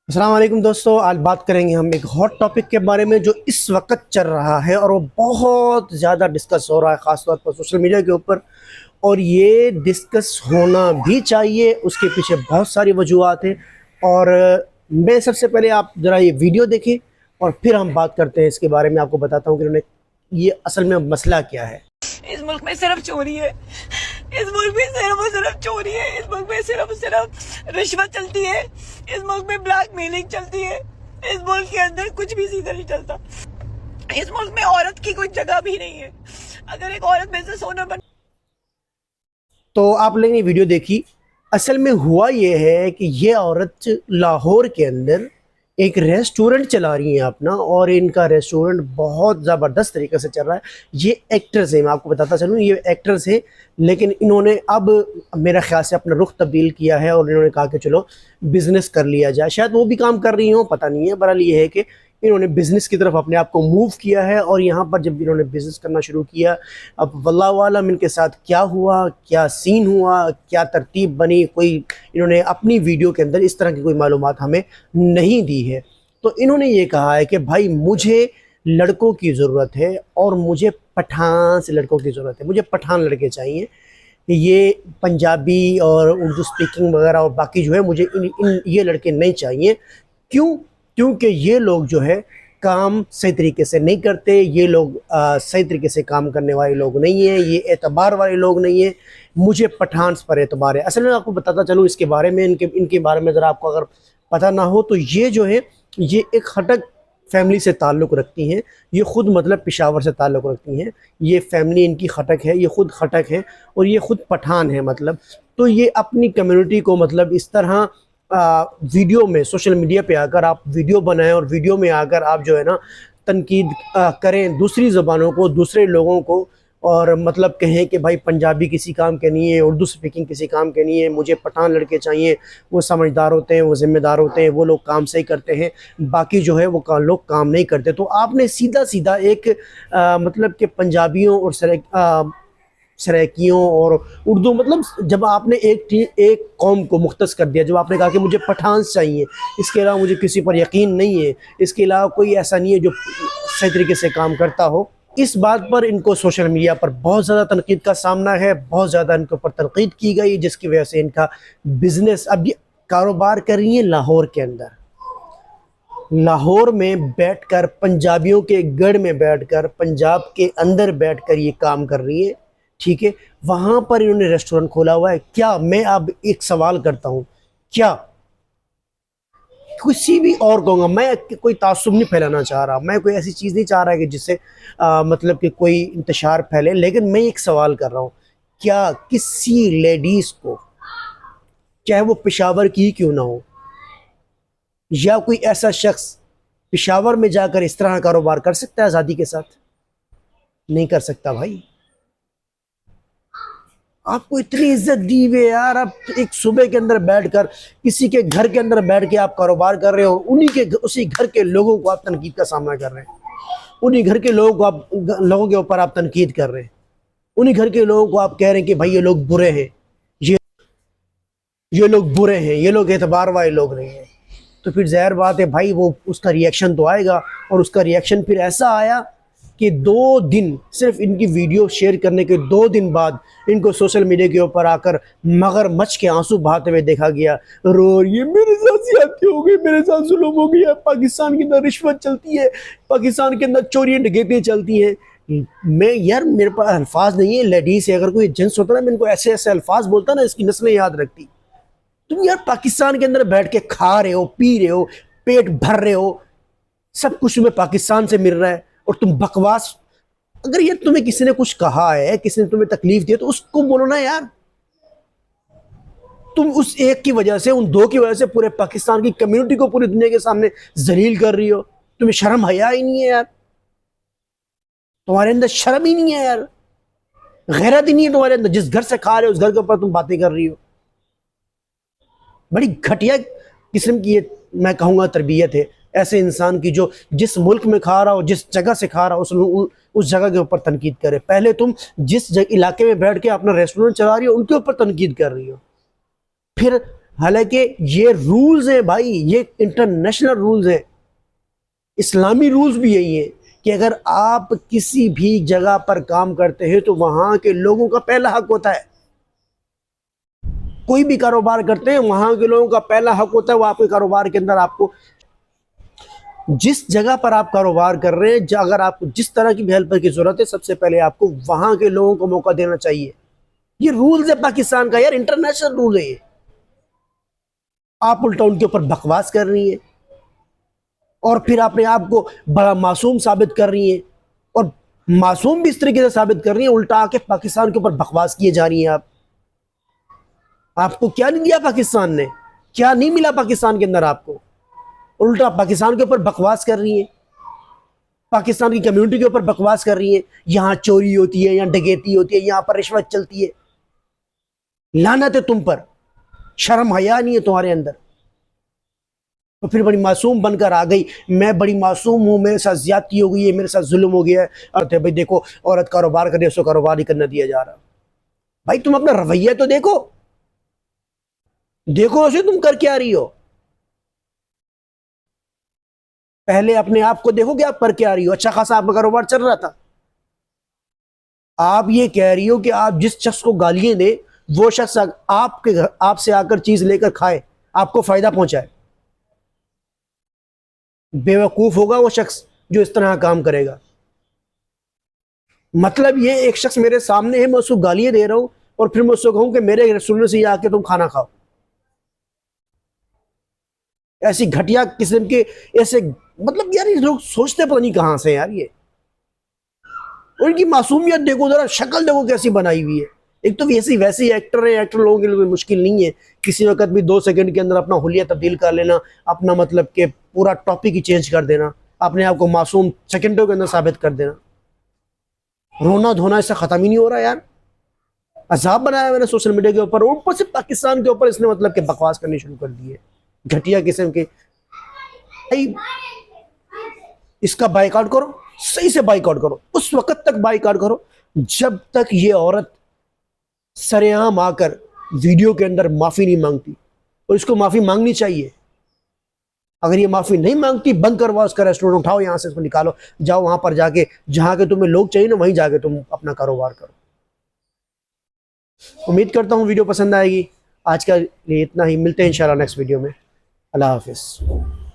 अस्सलाम वालेकुम दोस्तों, आज बात करेंगे हम एक हॉट टॉपिक के बारे में जो इस वक्त चल रहा है और वो बहुत ज़्यादा डिस्कस हो रहा है, ख़ास तौर पर सोशल मीडिया के ऊपर। और ये डिस्कस होना भी चाहिए, उसके पीछे बहुत सारी वजूहात हैं। और मैं सबसे पहले आप ज़रा ये वीडियो देखें और फिर हम बात करते हैं इसके बारे में। आपको बताता हूँ कि उन्होंने ये असल में मसला क्या है। इस मुल्क में सिर्फ चोरी है। इस मुल्क में सिर्फ और सिर्फ चोरी है। इस मुल्क में सिर्फ और सिर्फ रिश्वत चलती है। इस मुल्क में ब्लैक मेलिंग चलती है। इस मुल्क के अंदर कुछ भी सीधा नहीं चलता। इस मुल्क में औरत की कोई जगह भी नहीं है। अगर एक औरत बिजनेस ओनर बन तो आप लोगों ने वीडियो देखी। असल में हुआ ये है कि ये औरत लाहौर के अंदर एक रेस्टोरेंट चला रही हैं अपना, और इनका रेस्टोरेंट बहुत ज़बरदस्त तरीके से चल रहा है। ये एक्टर्स हैं, मैं आपको बताता चलूँ, ये एक्टर्स हैं, लेकिन इन्होंने अब मेरा ख्याल से अपना रुख तब्दील किया है और इन्होंने कहा कि चलो बिज़नेस कर लिया जाए। शायद वो भी काम कर रही हों, पता नहीं है। बहरहाल ये है कि इन्होंने बिज़नेस की तरफ अपने आप को मूव किया है। और यहाँ पर जब इन्होंने बिज़नेस करना शुरू किया, अब वल्लाहु आलम इनके साथ क्या हुआ, क्या सीन हुआ, क्या तरतीब बनी, कोई इन्होंने अपनी वीडियो के अंदर इस तरह की कोई मालूमात हमें नहीं दी है। तो इन्होंने ये कहा है कि भाई मुझे लड़कों की ज़रूरत है और मुझे पठान से लड़कों की ज़रूरत है, मुझे पठान लड़के चाहिए। ये पंजाबी और उर्दू स्पीकिंग वगैरह और बाकी जो है, मुझे इन ये लड़के नहीं चाहिए। क्यों? क्योंकि ये लोग जो है काम सही तरीके से नहीं करते। ये लोग सही तरीके से काम करने वाले लोग नहीं हैं, ये एतबार वाले लोग नहीं हैं। मुझे पठान पर एतबार है। असल में आपको बताता चलूँ इसके बारे में, इनके बारे में ज़रा आपको अगर पता ना हो तो ये जो है, ये एक खटक फैमिली से ताल्लुक़ रखती हैं। ये ख़ुद मतलब पेशावर से ताल्लुक़ रखती हैं। ये फैमिली इनकी खटक है, ये ख़ुद खटक है और ये ख़ुद पठान है मतलब। तो ये अपनी कम्युनिटी को मतलब इस तरह वीडियो में, सोशल मीडिया पे आकर आप वीडियो बनाएं और वीडियो में आकर आप जो है ना तनकीद करें दूसरी ज़बानों को, दूसरे लोगों को, और मतलब कहें कि भाई पंजाबी किसी काम के नहीं है, उर्दू स्पीकिंग किसी काम के नहीं है, मुझे पठान लड़के चाहिए, वो समझदार होते हैं, वो ज़िम्मेदार होते हैं, वो लोग काम सही करते हैं, बाकी जो है वो लोग काम नहीं करते। तो आपने सीधा सीधा एक मतलब कि पंजाबियों और सराइकियों और उर्दू, मतलब जब आपने एक कौम को मुख्तस कर दिया, जब आपने कहा कि मुझे पठान चाहिए, इसके अलावा मुझे किसी पर यकीन नहीं है, इसके अलावा कोई ऐसा नहीं है जो सही तरीके से काम करता हो, इस बात पर इनको सोशल मीडिया पर बहुत ज़्यादा तनकीद का सामना है। बहुत ज़्यादा इनके ऊपर तनकीद की गई, जिसकी वजह से इनका बिज़नेस, अब ये कारोबार कर रही है लाहौर के अंदर। लाहौर में बैठकर, पंजाबियों के गढ़ में बैठकर, पंजाब के अंदर बैठकर ये काम कर रही है, ठीक है। वहाँ पर इन्होंने रेस्टोरेंट खोला हुआ है। क्या, मैं अब एक सवाल करता हूँ, क्या किसी भी और कहूँगा, मैं कोई तासुब नहीं फैलाना चाह रहा, मैं कोई ऐसी चीज़ नहीं चाह रहा कि जिससे मतलब कि कोई इंतशार फैले, लेकिन मैं एक सवाल कर रहा हूँ, क्या किसी लेडीज़ को, चाहे वो पेशावर की क्यों ना हो, या कोई ऐसा शख्स पेशावर में जाकर इस तरह का कारोबार कर सकता है आज़ादी के साथ? नहीं कर सकता भाई। आपको इतनी इज्जत दी हुई है यार, आप एक सुबह के अंदर बैठकर, किसी के घर के अंदर बैठ के आप कारोबार कर रहे हो, उसी घर के लोगों को आप तनकीद का सामना कर रहे हैं, उन्हीं घर के लोगों के ऊपर आप तनकीद कर रहे हैं, उन्हीं घर के लोगों को आप कह रहे हैं कि भाई ये लोग बुरे हैं, ये लोग बुरे हैं, ये लोग एतबार वाले लोग नहीं हैं। तो फिर ज़ाहिर बात है भाई, वो उसका रिएक्शन तो आएगा। और उसका रिएक्शन फिर ऐसा आया कि 2 दिन, सिर्फ इनकी वीडियो शेयर करने के 2 दिन बाद इनको सोशल मीडिया के ऊपर आकर मगरमच्छ के आंसू बहाते हुए देखा गया। रो रही है, मेरे साथ ज़्यादती हो गई, मेरे साथ जुल्म हो गया, पाकिस्तान के अंदर रिश्वत चलती है, पाकिस्तान के अंदर चोरियाँ डकैतियाँ चलती हैं। मैं यार, मेरे पास अल्फाज नहीं है। लेडीज़ है, अगर कोई जेंट्स होता ना, मैं इनको ऐसे ऐसे अल्फाज बोलता ना, इसकी नस्लें याद रखती। तुम यार पाकिस्तान के अंदर बैठ के खा रहे हो, पी रहे हो, पेट भर रहे हो, सब कुछ तुम्हें पाकिस्तान से मिल रहा है, और तुम बकवास। अगर ये तुम्हें किसी ने कुछ कहा है, किसी ने तुम्हें तकलीफ दी है, तो उसको बोलो ना यार। तुम उस एक की वजह से, उन 2 की वजह से पूरे पाकिस्तान की कम्युनिटी को पूरी दुनिया के सामने जलील कर रही हो। तुम्हें शर्म हया ही नहीं है यार, तुम्हारे अंदर शर्म ही नहीं है यार, गैरत ही नहीं है तुम्हारे अंदर। जिस घर से खा रहे हो उस घर के ऊपर तुम बातें कर रही हो। बड़ी घटिया किस्म की ये, मैं कहूँगा, तरबियत है ऐसे इंसान की, जो जिस मुल्क में खा रहा हो, जिस जगह से खा रहा हो, उस जगह के ऊपर तनकीद करे। पहले तुम जिस इलाके में बैठ के अपना रेस्टोरेंट चला रही हो, उनके ऊपर तनकीद कर रही हो, फिर حالانکہ یہ رولز ہیں بھائی، یہ انٹرنیشنل رولز ہیں، اسلامی رولز بھی یہی ہیں کہ اگر آپ کسی بھی جگہ پر کام کرتے ہیں تو وہاں کے لوگوں کا پہلا حق ہوتا ہے، کوئی بھی کاروبار کرتے ہیں وہاں کے لوگوں کا پہلا حق ہوتا ہے، وہ آپ کے کاروبار کے اندر آپ کو جس جگہ پر آپ کاروبار کر رہے ہیں، اگر آپ کو جس طرح کی بھی ہیلپ کی ضرورت ہے، سب سے پہلے آپ کو وہاں کے لوگوں کو موقع دینا چاہیے. یہ رولز ہے پاکستان کا یار، انٹرنیشنل رول ہے یہ. آپ الٹا ان کے اوپر بکواس کر رہی ہیں اور پھر اپنے آپ کو بڑا معصوم ثابت کر رہی ہیں، اور معصوم بھی اس طریقے سے ثابت کر رہی ہیں، الٹا آ کے پاکستان کے اوپر بکواس کیے جا رہی ہیں. آپ کو کیا نہیں دیا پاکستان نے؟ کیا نہیں ملا پاکستان کے اندر آپ کو؟ الٹا پاکستان کے اوپر بکواس کر رہی ہیں، پاکستان کی کمیونٹی کے اوپر بکواس کر رہی ہیں. یہاں چوری ہوتی ہے، یہاں ڈکیتی ہوتی ہے، یہاں پر رشوت چلتی ہے. لعنت ہے تم پر، شرم حیا نہیں ہے تمہارے اندر. تو پھر بڑی معصوم بن کر آ گئی، میں بڑی معصوم ہوں، میرے ساتھ زیادتی ہو گئی ہے، میرے ساتھ ظلم ہو گیا ہے. اور بھائی دیکھو عورت کاروبار کرے، اس کو کاروبار نہیں کرنا دیا جا رہا. بھائی تم اپنا رویہ تو دیکھو اسے تم کر کے آ رہی ہو. پہلے اپنے آپ کو دیکھو کہ آپ کر کے آ رہی ہو. اچھا خاصا آپ کا کاروبار چل رہا تھا. آپ یہ کہہ رہی ہو کہ آپ جس شخص کو گالیاں دے وہ شخص آپ سے آ کر چیز لے کر کھائے، آپ کو فائدہ پہنچائے. بیوقوف ہوگا وہ شخص جو اس طرح کام کرے گا. مطلب یہ ایک شخص میرے سامنے ہے، میں اس کو گالیاں دے رہا ہوں اور پھر میں اس کو کہوں کہ میرے ریسٹورنٹ سے آ کے تم کھانا کھاؤ. ایسی گھٹیا قسم کے ایسے، مطلب یار یہ لوگ سوچتے پتہ نہیں کہاں سے یار. یہ ان کی معصومیت دیکھو ذرا، شکل دیکھو کیسی بنائی ہوئی ہے. ایک تو ویسی ایکٹر ہیں، ایکٹر لوگوں کے لیے مشکل نہیں ہے کسی وقت بھی 2 سیکنڈ کے اندر اپنا حلیہ تبدیل کر لینا، اپنا مطلب کہ پورا ٹاپک ہی چینج کر دینا، اپنے آپ کو معصوم سیکنڈوں کے اندر ثابت کر دینا. رونا دھونا اس سے ختم ہی نہیں ہو رہا یار. عذاب بنایا میں نے سوشل میڈیا کے اوپر، اوپر سے پاکستان کے اوپر اس نے مطلب کہ بکواس کرنی شروع کر دی ہے، گھٹیا قسم کے. اس کا بائیکاٹ کرو، صحیح سے بائیکاٹ کرو، اس وقت تک بائیکاٹ کرو جب تک یہ عورت سرعام آ کر ویڈیو کے اندر معافی نہیں مانگتی. اور اس کو معافی مانگنی چاہیے. اگر یہ معافی نہیں مانگتی، بند کرواؤ اس کا ریسٹورنٹ، اٹھاؤ یہاں سے، اس کو نکالو، جاؤ وہاں پر جا کے جہاں کے تمہیں لوگ چاہیے نا وہیں جا کے تم اپنا کاروبار کرو. امید کرتا ہوں ویڈیو پسند آئے گی. آج کا لیے اتنا ہی، ملتے ہیں انشاءاللہ نیکسٹ ویڈیو میں. اللہ حافظ.